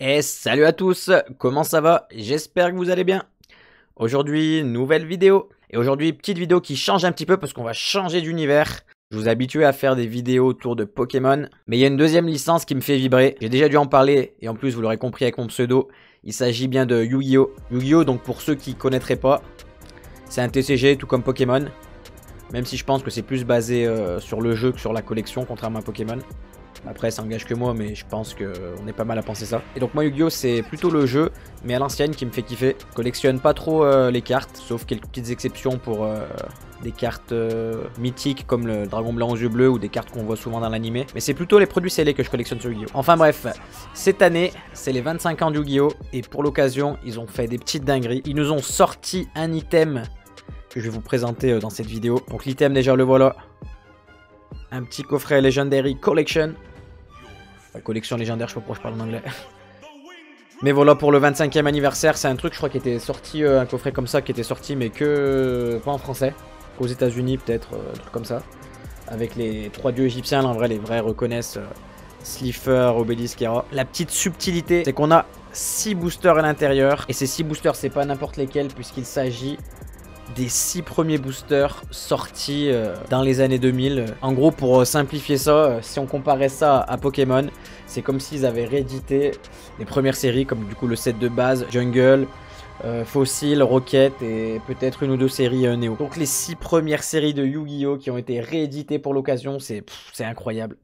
Et salut à tous, comment ça va? J'espère que vous allez bien. Aujourd'hui, nouvelle vidéo. Et aujourd'hui, petite vidéo qui change un petit peu parce qu'on va changer d'univers. Je vous ai habitué à faire des vidéos autour de Pokémon. Mais il y a une deuxième licence qui me fait vibrer. J'ai déjà dû en parler et en plus vous l'aurez compris avec mon pseudo. Il s'agit bien de Yu-Gi-Oh! Yu-Gi-Oh! Donc pour ceux qui ne connaîtraient pas, c'est un TCG tout comme Pokémon. Même si je pense que c'est plus basé sur le jeu que sur la collection, contrairement à Pokémon. Après, ça engage que moi, mais je pense qu'on est pas mal à penser ça. Et donc moi, Yu-Gi-Oh! C'est plutôt le jeu, mais à l'ancienne, qui me fait kiffer. Je collectionne pas trop les cartes, sauf quelques petites exceptions pour des cartes mythiques comme le Dragon Blanc aux yeux bleus ou des cartes qu'on voit souvent dans l'animé. Mais c'est plutôt les produits scellés que je collectionne sur Yu-Gi-Oh! Enfin bref, cette année, c'est les 25 ans de Yu-Gi-Oh! Et pour l'occasion, ils ont fait des petites dingueries. Ils nous ont sorti un item que je vais vous présenter dans cette vidéo. Donc l'item, déjà, le voilà. Un petit coffret Legendary Collection. Collection légendaire, je sais pas pourquoi je parle en anglais. Mais voilà, pour le 25e anniversaire, c'est un truc, je crois, qui était sorti, un coffret comme ça, qui était sorti, mais que pas en français. Aux États-Unis, peut-être, un truc comme ça. Avec les 3 dieux égyptiens, là, en vrai, les vrais reconnaissent Slifer, Obélisque, Hera. La petite subtilité, c'est qu'on a 6 boosters à l'intérieur. Et ces 6 boosters, c'est pas n'importe lesquels, puisqu'il s'agit des 6 premiers boosters sortis dans les années 2000. En gros, pour simplifier ça, si on comparait ça à Pokémon, c'est comme s'ils avaient réédité les premières séries, comme du coup le set de base, Jungle, Fossil, Rocket et peut-être une ou deux séries Néo. Donc les 6 premières séries de Yu-Gi-Oh! Qui ont été rééditées pour l'occasion, c'est incroyable.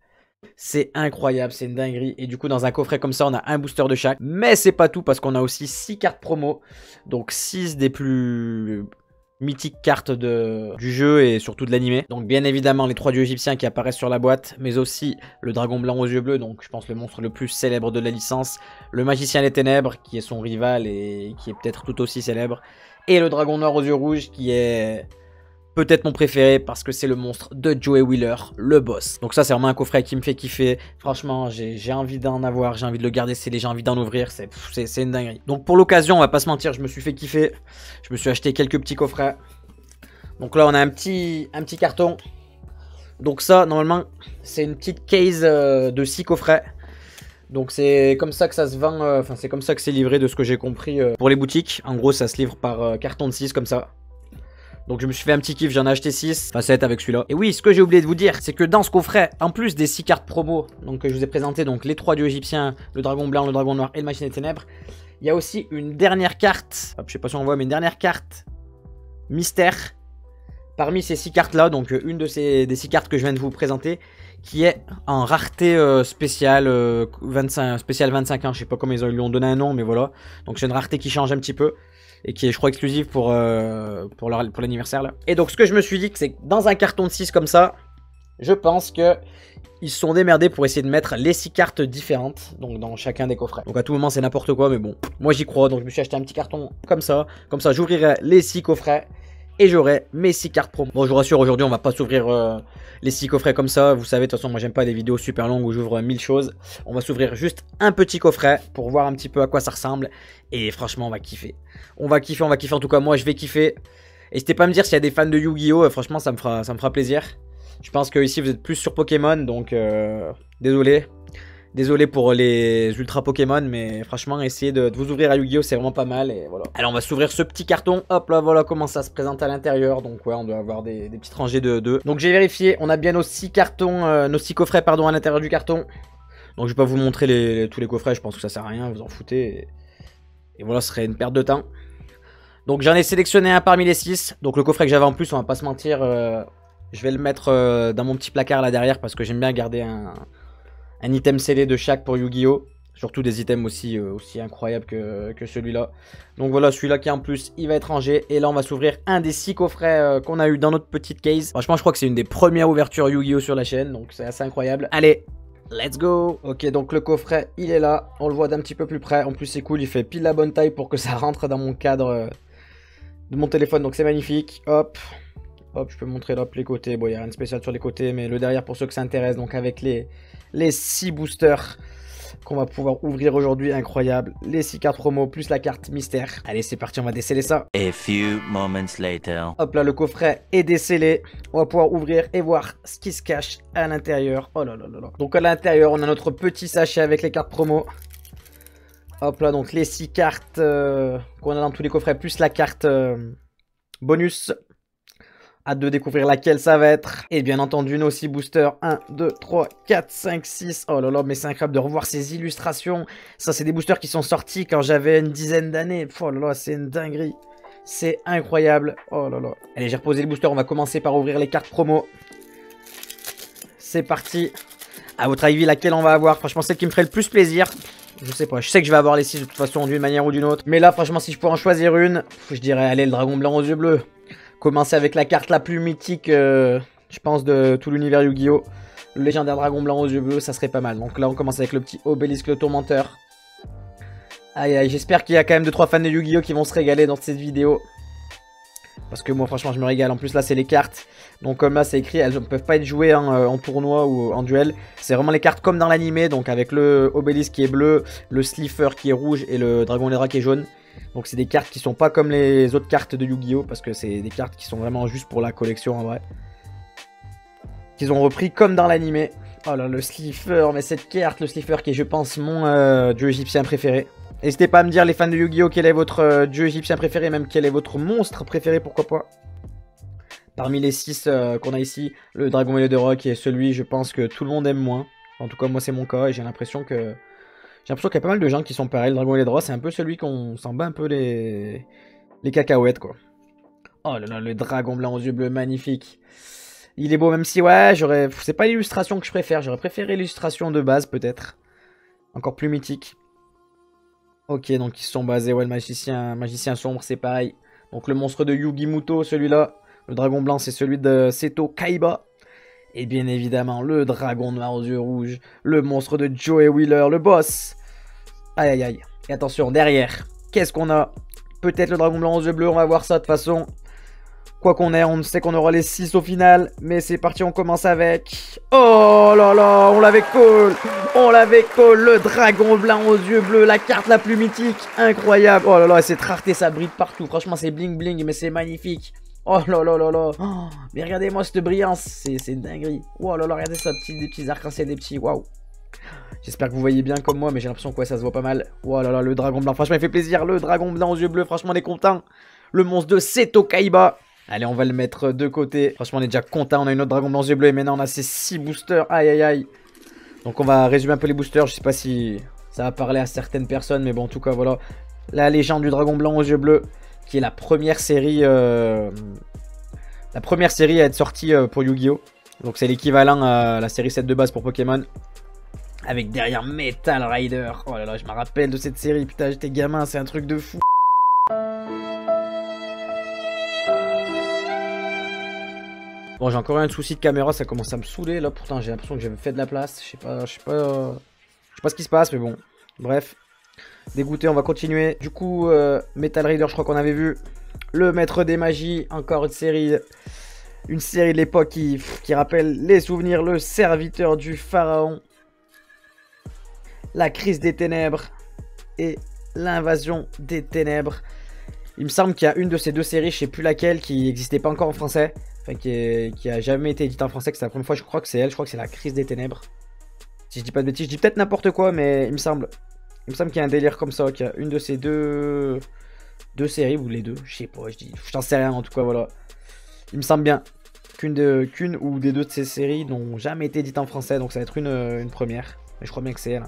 C'est incroyable, c'est une dinguerie. Et du coup, dans un coffret comme ça, on a un booster de chaque. Mais c'est pas tout, parce qu'on a aussi 6 cartes promo. Donc 6 des plus mythique carte du jeu et surtout de l'animé. Donc bien évidemment les 3 dieux égyptiens qui apparaissent sur la boîte, mais aussi le dragon blanc aux yeux bleus, donc je pense le monstre le plus célèbre de la licence, le magicien des ténèbres qui est son rival et qui est peut-être tout aussi célèbre, et le dragon noir aux yeux rouges qui est peut-être mon préféré parce que c'est le monstre de Joey Wheeler, le boss. Donc ça c'est vraiment un coffret qui me fait kiffer. Franchement j'ai envie d'en avoir, j'ai envie de le garder scellé, j'ai envie d'en ouvrir, c'est une dinguerie. Donc pour l'occasion, on va pas se mentir, je me suis fait kiffer. Je me suis acheté quelques petits coffrets. Donc là on a un petit carton. Donc ça normalement c'est une petite case de 6 coffrets. Donc c'est comme ça que ça se vend, enfin c'est comme ça que c'est livré de ce que j'ai compris pour les boutiques. En gros ça se livre par carton de 6 comme ça. Donc je me suis fait un petit kiff, j'en ai acheté 6 facettes avec celui-là. Et oui, ce que j'ai oublié de vous dire, c'est que dans ce coffret, en plus des 6 cartes promo, donc que je vous ai présenté, donc les 3 dieux égyptiens, le dragon blanc, le dragon noir et le magicien des ténèbres, il y a aussi une dernière carte, hop, je sais pas si on voit, mais une dernière carte mystère parmi ces 6 cartes là, donc une des 6 cartes que je viens de vous présenter, qui est en rareté spéciale 25 ans, je sais pas comment ils lui ont donné un nom, mais voilà. Donc c'est une rareté qui change un petit peu et qui est je crois exclusive pour l'anniversaire là. Et donc ce que je me suis dit, c'est que dans un carton de 6 comme ça, je pense que ils se sont démerdés pour essayer de mettre les 6 cartes différentes, donc dans chacun des coffrets. Donc à tout moment c'est n'importe quoi, mais bon, moi j'y crois, donc je me suis acheté un petit carton comme ça j'ouvrirai les 6 coffrets et j'aurai mes 6 cartes promo. Bon, je vous rassure, aujourd'hui on va pas s'ouvrir les 6 coffrets comme ça, vous savez, de toute façon moi j'aime pas des vidéos super longues où j'ouvre 1000 choses. On va s'ouvrir juste un petit coffret pour voir un petit peu à quoi ça ressemble, et franchement on va kiffer. On va kiffer, en tout cas moi je vais kiffer. N'hésitez pas à me dire s'il y a des fans de Yu-Gi-Oh! Franchement ça me fera plaisir. Je pense que ici vous êtes plus sur Pokémon, donc désolé. Désolé pour les ultra Pokémon, mais franchement, essayez de vous ouvrir à Yu-Gi-Oh! C'est vraiment pas mal, et voilà. Alors, on va s'ouvrir ce petit carton. Hop là, voilà comment ça se présente à l'intérieur. Donc, ouais, on doit avoir des petites rangées de 2. Donc, j'ai vérifié. On a bien nos 6 cartons, nos 6 coffrets, pardon, à l'intérieur du carton. Donc, je vais pas vous montrer tous les coffrets. Je pense que ça sert à rien. Vous en foutez. Et voilà, ce serait une perte de temps. Donc, j'en ai sélectionné un parmi les 6. Donc, le coffret que j'avais en plus, on va pas se mentir. Je vais le mettre dans mon petit placard là derrière parce que j'aime bien garder un item scellé de chaque pour Yu-Gi-Oh! Surtout des items aussi incroyables que celui-là. Donc voilà, celui-là qui en plus, il va être rangé. Et là, on va s'ouvrir un des 6 coffrets qu'on a eu dans notre petite case. Franchement, je crois que c'est une des premières ouvertures Yu-Gi-Oh! Sur la chaîne. Donc c'est assez incroyable. Allez, let's go! Ok, donc le coffret, il est là. On le voit d'un petit peu plus près. En plus, c'est cool, il fait pile la bonne taille pour que ça rentre dans mon cadre de mon téléphone. Donc c'est magnifique. Hop. Hop, je peux montrer là les côtés. Bon, il n'y a rien de spécial sur les côtés, mais le derrière pour ceux que ça intéresse. Donc avec les 6 boosters qu'on va pouvoir ouvrir aujourd'hui, incroyable. Les 6 cartes promo plus la carte mystère. Allez, c'est parti, on va déceler ça. A few moments later. Hop là, le coffret est décellé. On va pouvoir ouvrir et voir ce qui se cache à l'intérieur. Oh là là là là. Donc à l'intérieur, on a notre petit sachet avec les cartes promo. Hop là, donc les 6 cartes qu'on a dans tous les coffrets, plus la carte bonus. Hâte de découvrir laquelle ça va être. Et bien entendu, nos 6 boosters. 1, 2, 3, 4, 5, 6. Oh là là, mais c'est incroyable de revoir ces illustrations. Ça, c'est des boosters qui sont sortis quand j'avais une dizaine d'années. Oh là là, c'est une dinguerie. C'est incroyable. Oh là là. Allez, j'ai reposé les boosters. On va commencer par ouvrir les cartes promo. C'est parti. À votre avis, laquelle on va avoir? Franchement, celle qui me ferait le plus plaisir. Je sais pas, je sais que je vais avoir les 6 de toute façon, d'une manière ou d'une autre. Mais là, franchement, si je pouvais en choisir une, je dirais, allez, le dragon blanc aux yeux bleus. Commencer avec la carte la plus mythique, je pense, de tout l'univers Yu-Gi-Oh! Le légendaire dragon blanc aux yeux bleus, ça serait pas mal. Donc là, on commence avec le petit Obélisque le tourmenteur. Aïe aïe, j'espère qu'il y a quand même 2-3 fans de Yu-Gi-Oh! Qui vont se régaler dans cette vidéo. Parce que moi, franchement, je me régale. En plus, là, c'est les cartes. Donc, comme là, c'est écrit, elles ne peuvent pas être jouées en tournoi ou en duel. C'est vraiment les cartes comme dans l'animé. Donc, avec le Obélisque qui est bleu, le Slifer qui est rouge et le Dragon Ledra qui est jaune. Donc, c'est des cartes qui sont pas comme les autres cartes de Yu-Gi-Oh! Parce que c'est des cartes qui sont vraiment juste pour la collection en vrai. Qu'ils ont repris comme dans l'animé. Oh là, le Slifer. Mais cette carte, le Slifer qui est, je pense, mon dieu égyptien préféré. N'hésitez pas à me dire, les fans de Yu-Gi-Oh! Quel est votre dieu égyptien préféré, même quel est votre monstre préféré, pourquoi pas. Parmi les 6 qu'on a ici, le Dragon Mêlé de Rock est celui, je pense, que tout le monde aime moins. En tout cas, moi, c'est mon cas et j'ai l'impression que... J'ai l'impression qu'il y a pas mal de gens qui sont pareils. Le Dragon Mêlé de Rock, c'est un peu celui qu'on s'en bat un peu les cacahuètes, quoi. Oh là là, le dragon blanc aux yeux bleus, magnifique. Il est beau, même si, ouais, j'aurais... C'est pas l'illustration que je préfère. J'aurais préféré l'illustration de base, peut-être. Encore plus mythique. Ok, donc ils se sont basés, ouais, le magicien sombre, c'est pareil. Donc le monstre de Yugi Muto, celui-là. Le dragon blanc, c'est celui de Seto Kaiba. Et bien évidemment, le dragon noir aux yeux rouges. Le monstre de Joey Wheeler, le boss. Aïe, aïe, aïe. Et attention, derrière, qu'est-ce qu'on a? Peut-être le dragon blanc aux yeux bleus, on va voir ça de toute façon. Quoi qu'on ait, on sait qu'on aura les 6 au final. Mais c'est parti, on commence avec... Oh là là, on l'avait call. On l'avait call, le dragon blanc aux yeux bleus, la carte la plus mythique. Incroyable. Oh là là, cette rareté, ça brille partout. Franchement, c'est bling bling, mais c'est magnifique. Oh là là là là. Oh, mais regardez-moi cette brillance, c'est une dinguerie. Oh là là, regardez ça, des petits arcs-en-ciel, des petits... Waouh. J'espère que vous voyez bien comme moi, mais j'ai l'impression que ouais, ça se voit pas mal. Oh là là, le dragon blanc, franchement, il fait plaisir. Le dragon blanc aux yeux bleus, franchement, on est content. Le monstre de Seto Kaiba. Allez, on va le mettre de côté. Franchement, on est déjà content. On a une autre dragon blanc aux yeux bleus et maintenant on a ces 6 boosters. Aïe, aïe, aïe. Donc on va résumer un peu les boosters. Je sais pas si ça va parler à certaines personnes, mais bon, en tout cas, voilà. La légende du dragon blanc aux yeux bleus, qui est la première série... La première série à être sortie pour Yu-Gi-Oh! Donc c'est l'équivalent à la série 7 de base pour Pokémon. Avec derrière Metal Rider. Oh là là, je me rappelle de cette série. Putain, j'étais gamin, c'est un truc de fou. Bon, j'ai encore un souci de caméra, ça commence à me saouler là. Pourtant, j'ai l'impression que j'avais fait de la place. Je sais pas ce qui se passe, mais bon. Bref, dégoûté, on va continuer. Du coup, Metal Rider, je crois qu'on avait vu. Le Maître des Magies, encore une série de l'époque qui rappelle les souvenirs. Le Serviteur du Pharaon. La Crise des Ténèbres et l'Invasion des Ténèbres. Il me semble qu'il y a une de ces deux séries, je sais plus laquelle, qui n'existait pas encore en français. Enfin, qui a jamais été éditée en français, que c'est la première fois, je crois que c'est elle, je crois que c'est la Crise des Ténèbres. Si je dis pas de bêtises, je dis peut-être n'importe quoi, mais il me semble qu'il y a un délire comme ça, qu'il y a une de ces deux séries, ou les deux, je sais pas, je t'en sais rien, en tout cas, voilà. Il me semble bien qu'une ou des deux de ces séries n'ont jamais été éditées en français, donc ça va être une première. Mais je crois bien que c'est elle.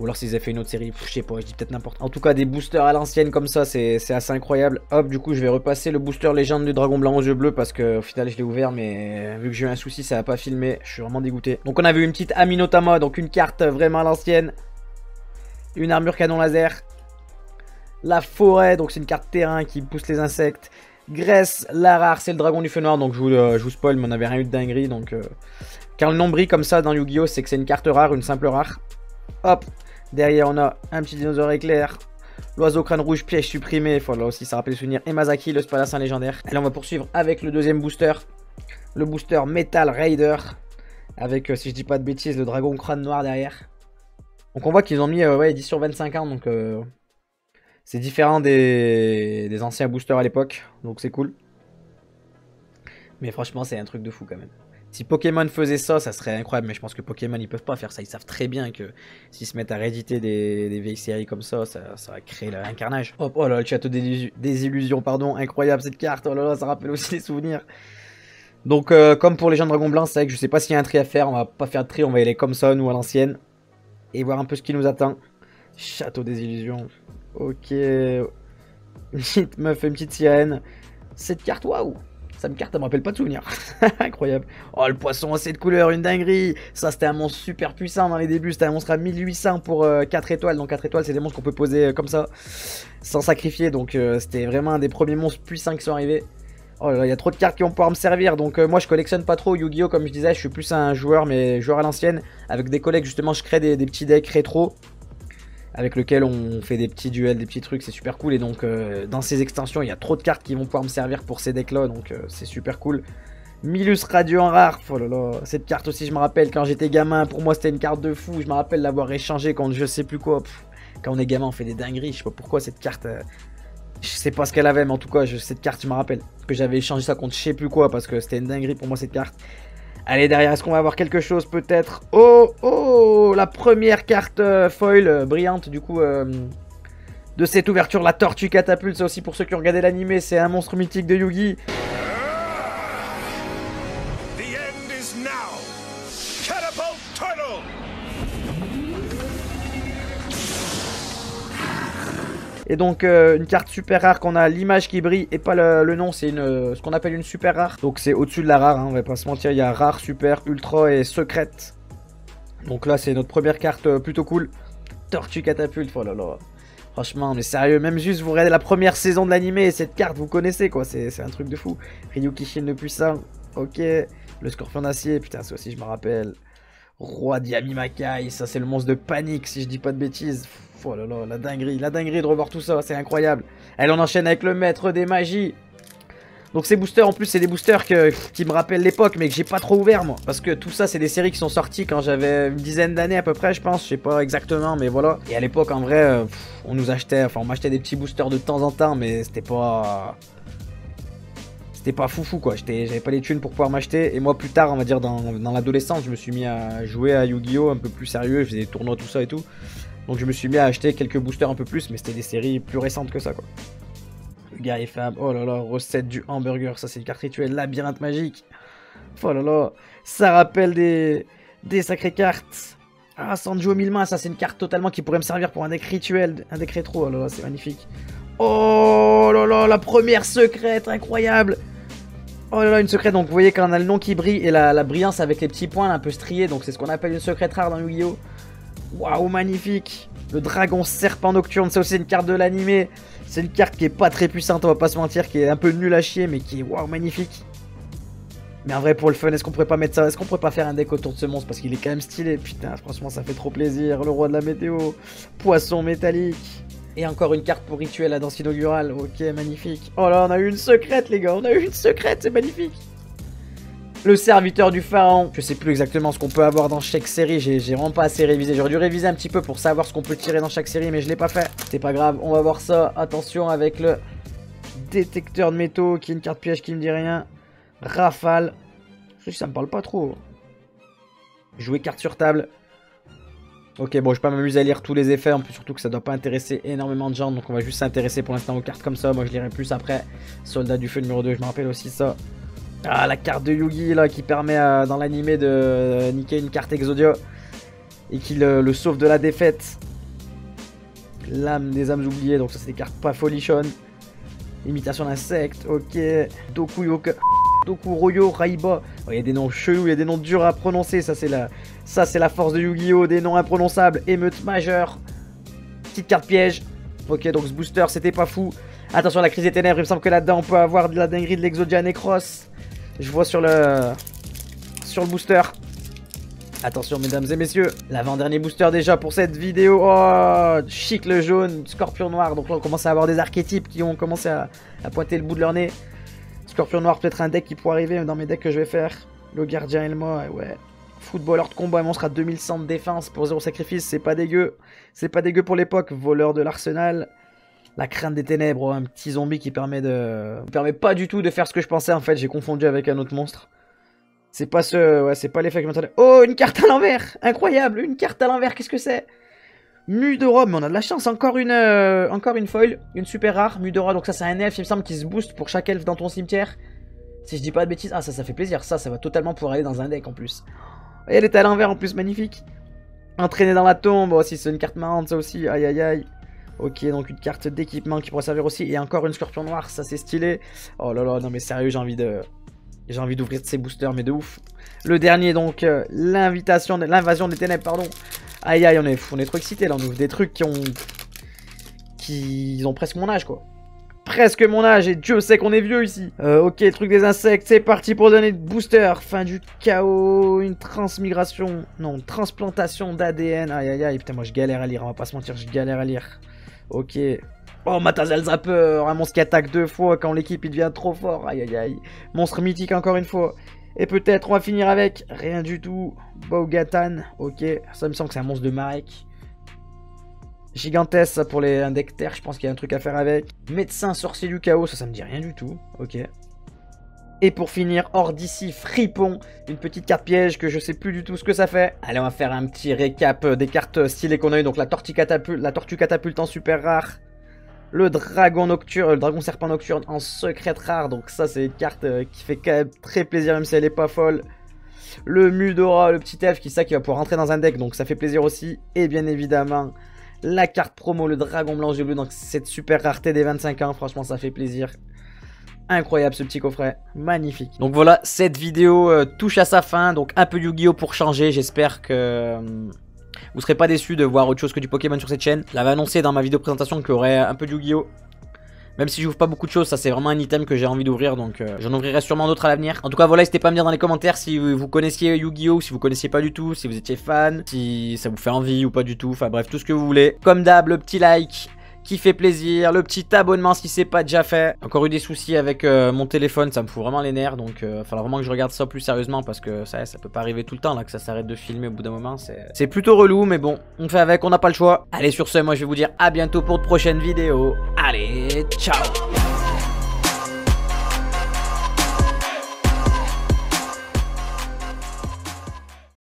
Ou alors s'ils avaient fait une autre série, je sais pas, je dis peut-être n'importe quoi. En tout cas, des boosters à l'ancienne comme ça, c'est assez incroyable. Hop, du coup, je vais repasser le booster légende du dragon blanc aux yeux bleus parce qu'au final, je l'ai ouvert, mais vu que j'ai eu un souci, ça n'a pas filmé. Je suis vraiment dégoûté. Donc, on avait une petite Aminotama, donc une carte vraiment à l'ancienne. Une armure canon laser. La forêt, donc c'est une carte terrain qui pousse les insectes. Grèce, la rare, c'est le dragon du feu noir, donc je vous spoil, mais on n'avait rien eu de dinguerie. Donc, quand le nom brille comme ça dans Yu-Gi-Oh, c'est que c'est une carte rare, une simple rare. Hop. Derrière, on a un petit dinosaure éclair. L'oiseau crâne rouge, piège supprimé. Enfin, là aussi, ça rappelle les souvenirs. Et Masaki, le spadassin légendaire. Et là, on va poursuivre avec le deuxième booster. Le booster Metal Rider. Avec, si je dis pas de bêtises, le dragon crâne noir derrière. Donc, on voit qu'ils ont mis ouais, édition 25 ans. Donc, c'est différent des anciens boosters à l'époque. Donc, c'est cool. Mais franchement, c'est un truc de fou quand même. Si Pokémon faisait ça, ça serait incroyable, mais je pense que Pokémon ils peuvent pas faire ça. Ils savent très bien que s'ils se mettent à rééditer des vieilles séries comme ça va créer un carnage. Hop, oh là, le château des illusions, pardon, incroyable cette carte. Oh là là, ça rappelle aussi les souvenirs. Donc, comme pour les gens de Dragon Blanc, c'est vrai que je sais pas s'il y a un tri à faire. On va pas faire de tri, on va y aller comme ça, nous à l'ancienne. Et voir un peu ce qui nous attend. Château des illusions. Ok. Une petite meuf, une petite sirène. Cette carte, waouh! Cette carte, elle me rappelle pas de souvenirs. Incroyable. Oh, le poisson à 7 couleurs, une dinguerie. Ça, c'était un monstre super puissant dans les débuts. C'était un monstre à 1800 pour 4 étoiles. Donc 4 étoiles, c'est des monstres qu'on peut poser comme ça, sans sacrifier. Donc c'était vraiment un des premiers monstres puissants qui sont arrivés. Oh là là, il y a trop de cartes qui vont pouvoir me servir. Donc moi, je collectionne pas trop Yu-Gi-Oh! Comme je disais, je suis plus un joueur, mais joueur à l'ancienne. Avec des collègues, justement, je crée des petits decks rétro, avec lequel on fait des petits duels, des petits trucs, c'est super cool. Et donc dans ces extensions, il y a trop de cartes qui vont pouvoir me servir pour ces decks là, donc c'est super cool. Milus Radio en rare, oh là là, cette carte aussi je me rappelle quand j'étais gamin, pour moi c'était une carte de fou, je me rappelle l'avoir échangée quand je sais plus quoi. Quand on est gamin on fait des dingueries, je sais pas pourquoi cette carte, je sais pas ce qu'elle avait, mais en tout cas cette carte je me rappelle que j'avais échangé ça contre je sais plus quoi, parce que c'était une dinguerie pour moi cette carte. Allez, derrière, est-ce qu'on va avoir quelque chose peut-être? Oh, oh, la première carte foil brillante du coup de cette ouverture, la tortue catapulte. Ça aussi pour ceux qui ont regardé l'animé, c'est un monstre mythique de Yu-Gi. Et donc une carte super rare qu'on a l'image qui brille et pas le nom, c'est ce qu'on appelle une super rare. Donc c'est au-dessus de la rare, hein, on va pas se mentir, il y a rare, super, ultra et secrète. Donc là c'est notre première carte plutôt cool. Tortue catapulte, oh là là. Franchement, mais sérieux, même juste vous regardez la première saison de l'animé et cette carte vous connaissez quoi, c'est un truc de fou. Ryu Kishin le puissant, ok. Le scorpion d'acier, putain ça aussi je me rappelle. Roi Diami Makai, ça c'est le monstre de panique si je dis pas de bêtises. Oh là là, la dinguerie de revoir tout ça, c'est incroyable. Allez, on enchaîne avec le maître des magies. Donc ces boosters, en plus, c'est des boosters qui me rappellent l'époque, mais que j'ai pas trop ouvert, moi. Parce que tout ça, c'est des séries qui sont sorties quand j'avais une dizaine d'années à peu près, je pense. Je sais pas exactement, mais voilà. Et à l'époque, en vrai, on nous achetait, enfin, on m'achetait des petits boosters de temps en temps, mais c'était pas... C'était pas foufou, quoi. J'avais pas les thunes pour pouvoir m'acheter. Et moi, plus tard, on va dire, dans l'adolescence, je me suis mis à jouer à Yu-Gi-Oh! Un peu plus sérieux. Je faisais des tournois, tout ça et tout. Donc je me suis mis à acheter quelques boosters un peu plus, mais c'était des séries plus récentes que ça, quoi. Le gars est femme, oh là là, recette du hamburger, ça c'est une carte rituelle, labyrinthe magique. Oh là là, ça rappelle des sacrées cartes. Ah, Sanjo 1000 mains, ça c'est une carte totalement qui pourrait me servir pour un deck rituel, un deck rétro, oh là là, c'est magnifique. Oh là là, la première secrète, incroyable. Oh là là, une secrète, donc vous voyez quand on a le nom qui brille et la brillance avec les petits points là, un peu striés, donc c'est ce qu'on appelle une secrète rare dans Yu-Gi-Oh! Waouh, magnifique. Le dragon serpent nocturne, c'est aussi une carte de l'animé. C'est une carte qui est pas très puissante, on va pas se mentir, qui est un peu nulle à chier, mais qui est waouh, magnifique. Mais en vrai, pour le fun, est-ce qu'on pourrait pas mettre ça? Est-ce qu'on pourrait pas faire un deck autour de ce monstre? Parce qu'il est quand même stylé. Putain, franchement, ça fait trop plaisir. Le roi de la météo. Poisson métallique. Et encore une carte pour rituel à danse inaugurale. Ok, magnifique. Oh là, on a eu une secrète, les gars. On a eu une secrète, c'est magnifique. Le serviteur du pharaon. Je sais plus exactement ce qu'on peut avoir dans chaque série. J'ai vraiment pas assez révisé. J'aurais dû réviser un petit peu pour savoir ce qu'on peut tirer dans chaque série, mais je l'ai pas fait. C'est pas grave, on va voir ça. Attention avec le détecteur de métaux, qui est une carte piège qui me dit rien. Rafale. Ça me parle pas trop. Jouer carte sur table. Ok, bon, je vais pas m'amuser à lire tous les effets. En plus, surtout que ça doit pas intéresser énormément de gens. Donc, on va juste s'intéresser pour l'instant aux cartes comme ça. Moi, je lirai plus après. Soldat du feu numéro 2, je me rappelle aussi ça. Ah, la carte de Yugi là qui permet dans l'animé de niquer une carte Exodia et qui le sauve de la défaite. L'âme des âmes oubliées, donc ça c'est des cartes pas folichonnes. Imitation d'insecte, ok. Doku Yoka, Doku Royo Raiba. Oh, il y a des noms chelous, il y a des noms durs à prononcer, ça c'est la force de Yu-Gi-Oh! Des noms imprononçables. Émeute majeure. Petite carte piège. Ok, donc ce booster c'était pas fou. Attention à la crise des ténèbres, il me semble que là-dedans on peut avoir de la dinguerie de l'Exodia Necros. Je vois sur le booster. Attention mesdames et messieurs, l'avant-dernier booster déjà pour cette vidéo. Oh, chic le jaune, scorpion noir. Donc là on commence à avoir des archétypes qui ont commencé à pointer le bout de leur nez. Scorpion noir, peut-être un deck qui pourrait arriver dans mes decks que je vais faire. Le gardien Elma, ouais. Footballeur de combat, un monstre à 2100 de défense pour 0 sacrifice, c'est pas dégueu. C'est pas dégueu pour l'époque. Voleur de l'arsenal. La crainte des ténèbres, un petit zombie qui permet pas du tout de faire ce que je pensais en fait, j'ai confondu avec un autre monstre. C'est pas ce... Ouais, c'est pas l'effet que je m'attendais. Oh, une carte à l'envers. Incroyable, une carte à l'envers, qu'est-ce que c'est? Mu de roi, mais on a de la chance. Encore une foil, une super rare. Mu de roi, donc ça c'est un elfe, il me semble, qui se booste pour chaque elfe dans ton cimetière. Si je dis pas de bêtises. Ah, ça fait plaisir. Ça va totalement pouvoir aller dans un deck en plus. Et elle est à l'envers en plus, magnifique. Entraîné dans la tombe, aussi, c'est une carte marrante ça aussi. Aïe aïe aïe. Ok, donc une carte d'équipement qui pourrait servir aussi. Et encore une scorpion noire, ça c'est stylé. Oh là là, non mais sérieux, j'ai envie d'ouvrir ces boosters, mais de ouf. Le dernier, donc, l'invasion des ténèbres, pardon. Aïe aïe, on est trop excités là, on ouvre des trucs qui ont presque mon âge quoi. Presque mon âge, et Dieu sait qu'on est vieux ici. Ok, le truc des insectes, c'est parti pour donner de booster. Fin du chaos, une transmigration, non, transplantation d'ADN. Aïe aïe aïe, putain moi je galère à lire, on va pas se mentir, je galère à lire. Ok. Oh, Matazel Zapper, un monstre qui attaque 2 fois quand l'équipe il devient trop fort. Aïe aïe aïe. Monstre mythique encore une fois. Et peut-être on va finir avec rien du tout. Bo-Katan, ok. Ça me semble que c'est un monstre de Marek. Gigantesque, ça pour un deck terre, je pense qu'il y a un truc à faire avec. Médecin sorcier du chaos, ça me dit rien du tout. Ok. Et pour finir, hors d'ici, Fripon, une petite carte piège que je sais plus du tout ce que ça fait. Allez, on va faire un petit récap des cartes stylées qu'on a eu. Donc la tortue catapulte en super rare. Le dragon nocturne, le dragon serpent nocturne en secrète rare. Donc ça c'est une carte qui fait quand même très plaisir même si elle est pas folle. Le Mudora, le petit elfe qui va pouvoir rentrer dans un deck. Donc ça fait plaisir aussi. Et bien évidemment la carte promo, le dragon blanc et bleu. Donc cette super rareté des 25 ans. Franchement ça fait plaisir. Incroyable ce petit coffret, magnifique. Donc voilà, cette vidéo touche à sa fin. Donc un peu Yu-Gi-Oh pour changer. J'espère que... vous serez pas déçus de voir autre chose que du Pokémon sur cette chaîne. Je l'avais annoncé dans ma vidéo de présentation qu'il y aurait un peu de Yu-Gi-Oh! Même si j'ouvre pas beaucoup de choses, ça c'est vraiment un item que j'ai envie d'ouvrir. Donc j'en ouvrirai sûrement d'autres à l'avenir. En tout cas voilà, n'hésitez pas à me dire dans les commentaires si vous connaissiez Yu-Gi-Oh! Si vous connaissiez pas du tout, si vous étiez fan, si ça vous fait envie ou pas du tout. Enfin bref, tout ce que vous voulez. Comme d'hab, le petit like qui fait plaisir, le petit abonnement si c'est pas déjà fait. Encore eu des soucis avec mon téléphone, ça me fout vraiment les nerfs. Donc il va falloir vraiment que je regarde ça plus sérieusement parce que ça peut pas arriver tout le temps là que ça s'arrête de filmer au bout d'un moment. C'est plutôt relou mais bon, on fait avec, on n'a pas le choix. Allez sur ce, moi je vais vous dire à bientôt pour de prochaines vidéos. Allez, ciao.